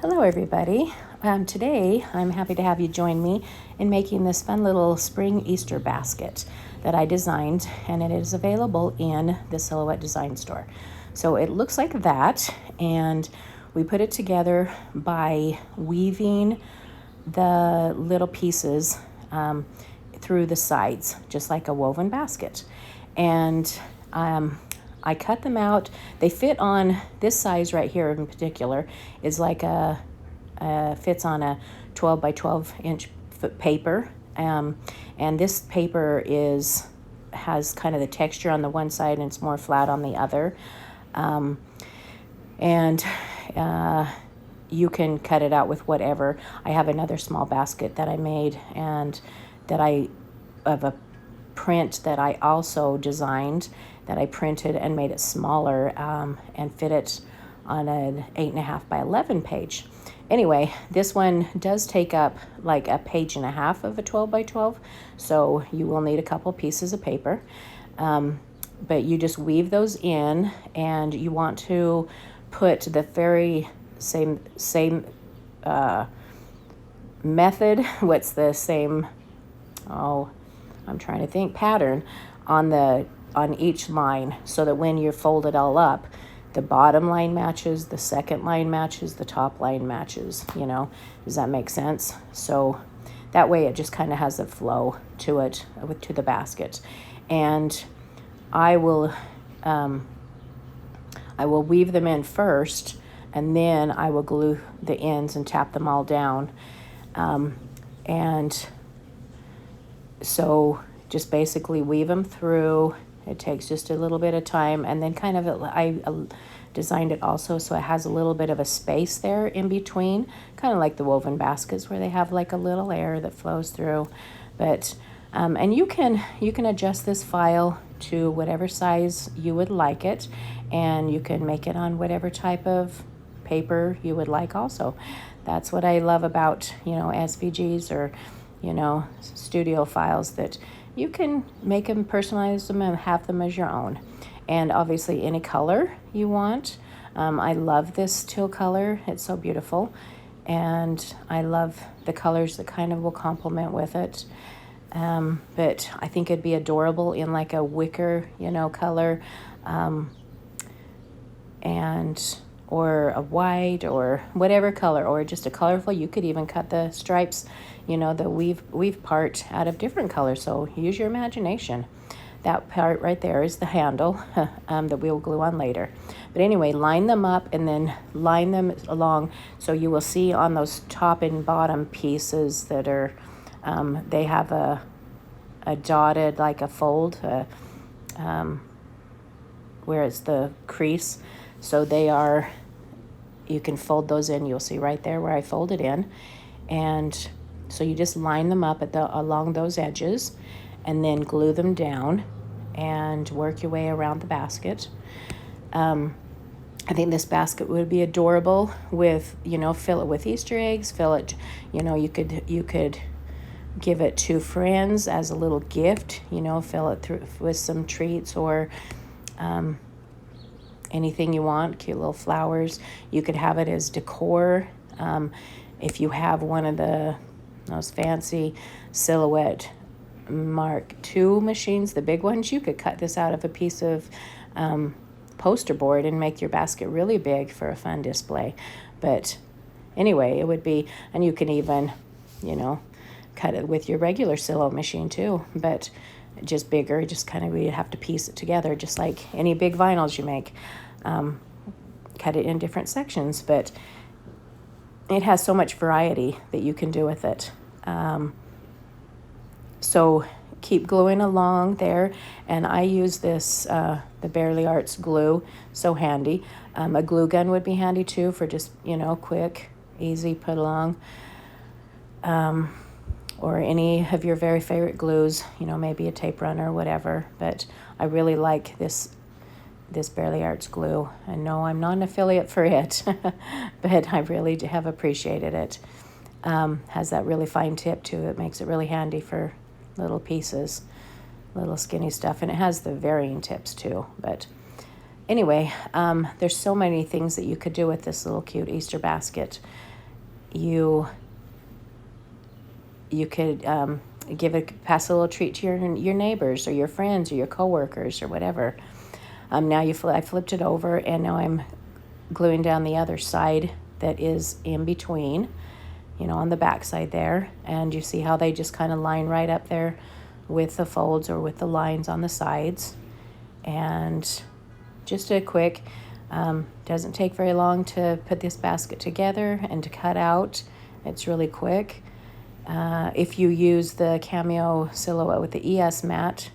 Hello everybody. Today I'm happy to have you join me in making this fun little spring Easter basket that I designed, and it is available in the Silhouette Design Store. So it looks like that, and we put it together by weaving the little pieces through the sides, just like a woven basket. And I cut them out. They fit on this size right here in particular is like fits on a 12 by 12 inch paper. And this paper has kind of the texture on the one side and it's more flat on the other. And you can cut it out with whatever. I have another small basket that I made and of a print that I also designed, that I printed and made it smaller and fit it on an 8.5 by 11 page. Anyway, this one does take up like a page and a half of a 12 by 12, so you will need a couple pieces of paper. But you just weave those in, and you want to put the very same method. What's the same? Oh, I'm trying to think. Pattern on each line, so that when you're folded all up, the bottom line matches, the second line matches, the top line matches. Does that make sense? So that way it just kind of has a flow to it, to the basket. And I will weave them in first, and then I will glue the ends and tap them all down. And so just basically weave them through. It takes just a little bit of time, and then I designed it also so it has a little bit of a space there in between, kind of like the woven baskets where they have like a little air that flows through. But and you can adjust this file to whatever size you would like it, and you can make it on whatever type of paper you would like also. That's what I love about SVGs or studio files, that you can make them, personalize them, and have them as your own. And obviously any color you want. I love this teal color. It's so beautiful. And I love the colors that kind of will complement with it. But I think it'd be adorable in like a wicker, color. Or a white, or whatever color, or just a colorful. You could even cut the stripes, the weave part out of different colors. So use your imagination. That part right there is the handle that we'll glue on later. But anyway, line them up and then line them along. So you will see on those top and bottom pieces that are, they have a dotted, like a fold, where it's the crease. So you can fold those in. You'll see right there where I folded in. And so you just line them up along those edges, and then glue them down and work your way around the basket. I think this basket would be adorable with, fill it with Easter eggs, fill it, you could give it to friends as a little gift, fill it through with some treats or anything you want, cute little flowers. You could have it as decor. If you have one of those fancy Silhouette Mark II machines, the big ones, you could cut this out of a piece of poster board and make your basket really big for a fun display. But anyway, it would be, and you can even, cut it with your regular Silhouette machine too, but just bigger, just kind of, you have to piece it together, just like any big vinyls you make. Cut it in different sections, but it has so much variety that you can do with it. So keep gluing along there, and I use this, the Bearly Arts glue, so handy. A glue gun would be handy too for just, quick, easy, put along. Or any of your very favorite glues, maybe a tape runner or whatever. But I really like this Bearly Arts glue. I know I'm not an affiliate for it, but I really have appreciated it. Has that really fine tip too. It makes it really handy for little pieces, little skinny stuff. And it has the varying tips too. But anyway, there's so many things that you could do with this little cute Easter basket. you could pass a little treat to your neighbors or your friends or your coworkers or whatever. Now I flipped it over, and now I'm gluing down the other side that is in between, on the back side there. And you see how they just kind of line right up there with the folds or with the lines on the sides. And just a quick, doesn't take very long to put this basket together and to cut out. It's really quick. If you use the Cameo Silhouette with the ES mat,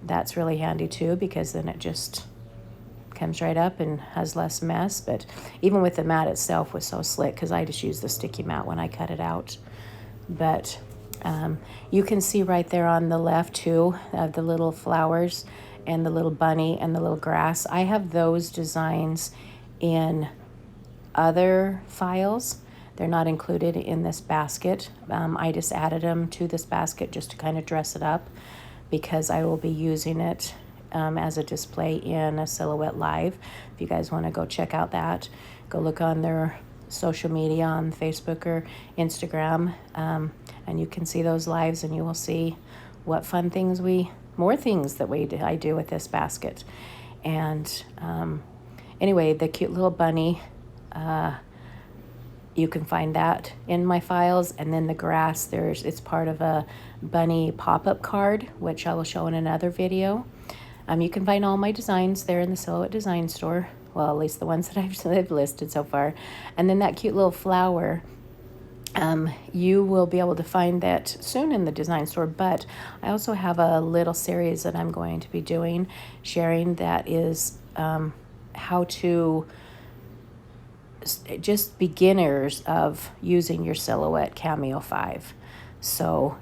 that's really handy too, because then it just comes right up and has less mess. But even with the mat itself was so slick, because I just used the sticky mat when I cut it out. But you can see right there on the left too, the little flowers and the little bunny and the little grass. I have those designs in other files. They're not included in this basket. I just added them to this basket just to kind of dress it up, because I will be using it as a display in a Silhouette Live. If you guys want to go check out that, go look on their social media on Facebook or Instagram, and you can see those lives, and you will see what fun things more things that I do with this basket. And anyway, the cute little bunny, you can find that in my files. And then the grass, it's part of a bunny pop-up card, which I will show in another video. You can find all my designs there in the Silhouette Design Store. Well, at least the ones that I've listed so far. And then that cute little flower, you will be able to find that soon in the design store. But I also have a little series that I'm going to be sharing, that is how to just beginners of using your Silhouette Cameo 5. So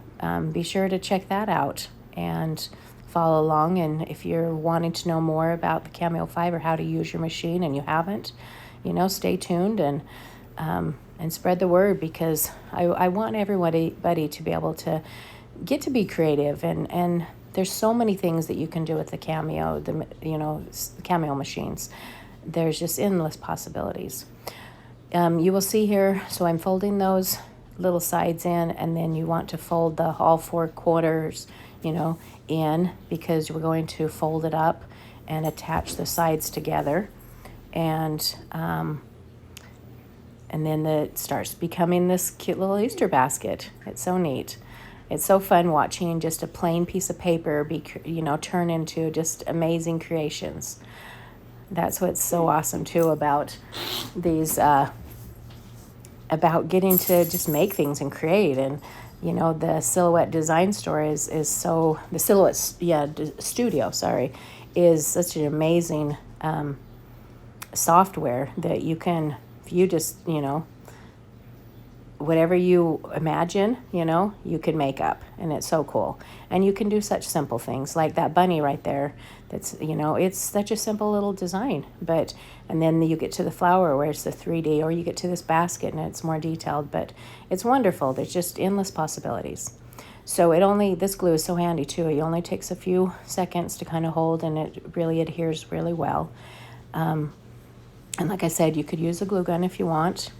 be sure to check that out and follow along. And if you're wanting to know more about the Cameo 5 or how to use your machine and you haven't, stay tuned and spread the word, because I want everybody to be able to get to be creative. And there's so many things that you can do with the Cameo, the Cameo machines. There's just endless possibilities. You will see here, so I'm folding those little sides in, and then you want to fold all 4 quarters, in, because we're going to fold it up and attach the sides together. And then it starts becoming this cute little Easter basket. It's so neat. It's so fun watching just a plain piece of paper turn into just amazing creations. That's what's so awesome too about these, about getting to just make things and create. And the Silhouette Design Store is so, the Silhouette Studio, is such an amazing software that you can, if you just, whatever you imagine, you can make up, and it's so cool. And you can do such simple things like that bunny right there. That's, it's such a simple little design, and then you get to the flower where it's the 3D, or you get to this basket and it's more detailed, but it's wonderful. There's just endless possibilities. So this glue is so handy too. It only takes a few seconds to kind of hold, and it really adheres really well. And like I said, you could use a glue gun if you want.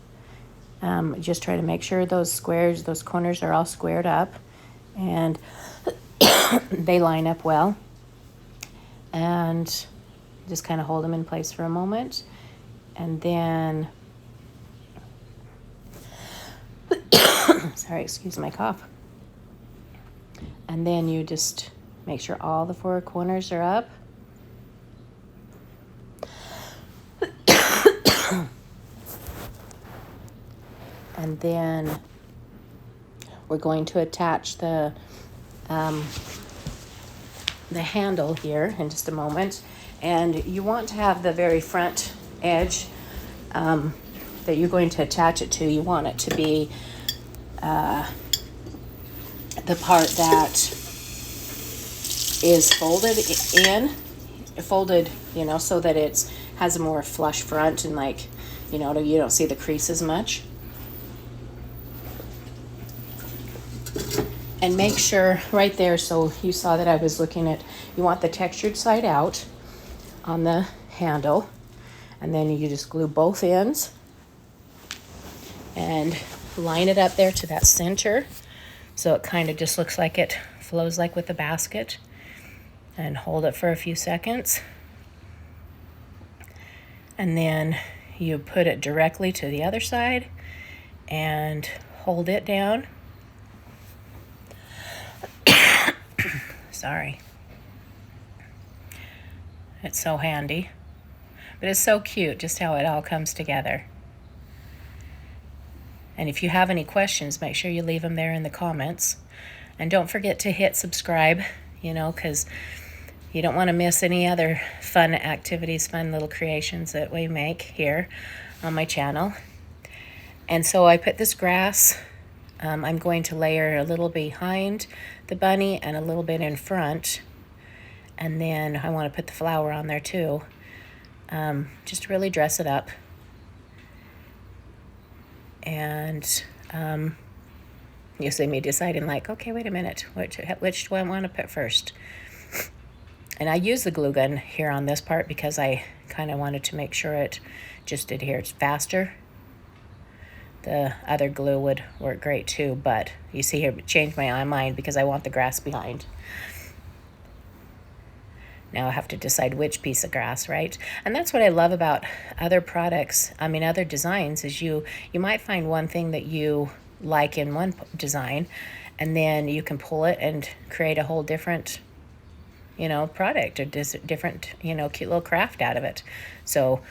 Just try to make sure those corners are all squared up and they line up well. And just kind of hold them in place for a moment. And then, sorry, excuse my cough. And then you just make sure all the 4 corners are up. And then we're going to attach the handle here in just a moment. And you want to have the very front edge that you're going to attach it to. You want it to be the part that is folded, so that it has a more flush front, and you don't see the crease as much. And make sure right there, so you saw that I was looking at, you want the textured side out on the handle, and then you just glue both ends and line it up there to that center so it kind of just looks like it flows like with the basket, and hold it for a few seconds. And then you put it directly to the other side and hold it down. Sorry. It's so handy. But it's so cute just how it all comes together. And if you have any questions, make sure you leave them there in the comments. And don't forget to hit subscribe, because you don't want to miss any other fun activities, fun little creations that we make here on my channel. And so I put this grass, I'm going to layer a little behind the bunny and a little bit in front. And then I want to put the flower on there too, just to really dress it up. And you see me deciding like, okay, wait a minute, which do I want to put first? And I use the glue gun here on this part because I kind of wanted to make sure it just adheres faster. The other glue would work great too, but you see here, changed my mind because I want the grass behind. Now I have to decide which piece of grass, right? And that's what I love about other products, other designs, is you might find one thing that you like in one design, and then you can pull it and create a whole different product, or different, cute little craft out of it. So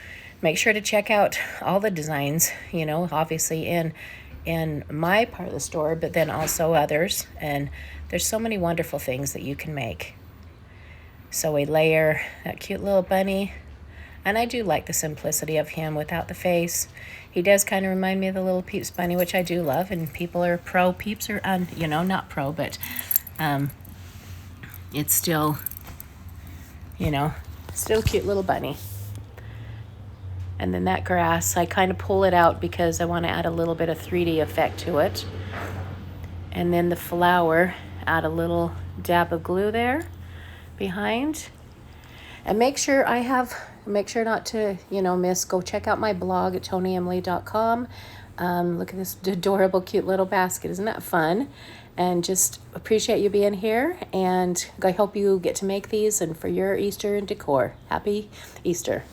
make sure to check out all the designs, obviously in my part of the store, but then also others. And there's so many wonderful things that you can make. So we layer that cute little bunny. And I do like the simplicity of him without the face. He does kind of remind me of the little Peeps bunny, which I do love. And people are pro Peeps, or, not pro, but it's still, still a cute little bunny. And then that grass, I kind of pull it out because I want to add a little bit of 3D effect to it. And then the flower, add a little dab of glue there behind. And make sure not to, miss, go check out my blog at TonyEmily.com. Look at this adorable, cute little basket. Isn't that fun? And just appreciate you being here. And I hope you get to make these and for your Easter decor. Happy Easter.